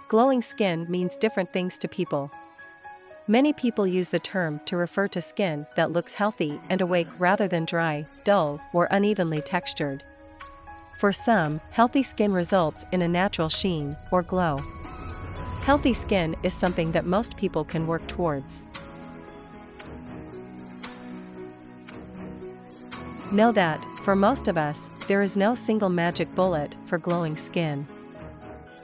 Glowing skin means different things to people. Many people use the term to refer to skin that looks healthy and awake rather than dry, dull, or unevenly textured. For some, healthy skin results in a natural sheen or glow. Healthy skin is something that most people can work towards. Know that, for most of us, there is no single magic bullet for glowing skin.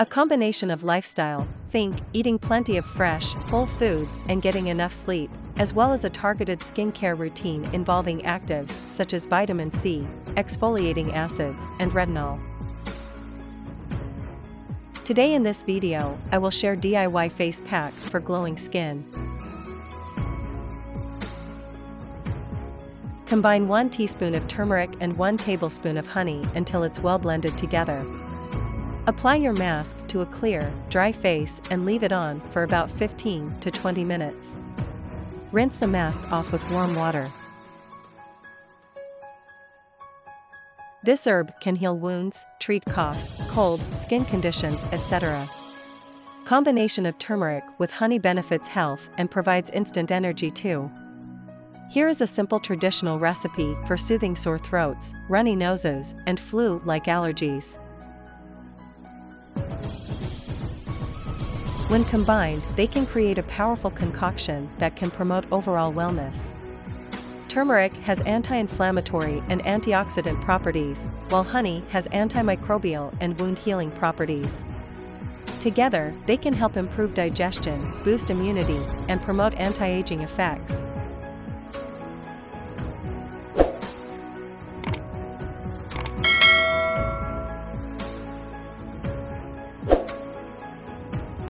A combination of lifestyle, think eating plenty of fresh, whole foods and getting enough sleep, as well as a targeted skincare routine involving actives such as vitamin C, exfoliating acids, and retinol. Today in this video, I will share DIY face pack for glowing skin. Combine 1 teaspoon of turmeric and 1 tablespoon of honey until it's well blended together. Apply your mask to a clear, dry face and leave it on for about 15 to 20 minutes. Rinse the mask off with warm water. This herb can heal wounds, treat coughs, cold, skin conditions, etc. Combination of turmeric with honey benefits health and provides instant energy too. Here is a simple traditional recipe for soothing sore throats, runny noses, and flu-like allergies. When combined, they can create a powerful concoction that can promote overall wellness. Turmeric has anti-inflammatory and antioxidant properties, while honey has antimicrobial and wound-healing properties. Together, they can help improve digestion, boost immunity, and promote anti-aging effects.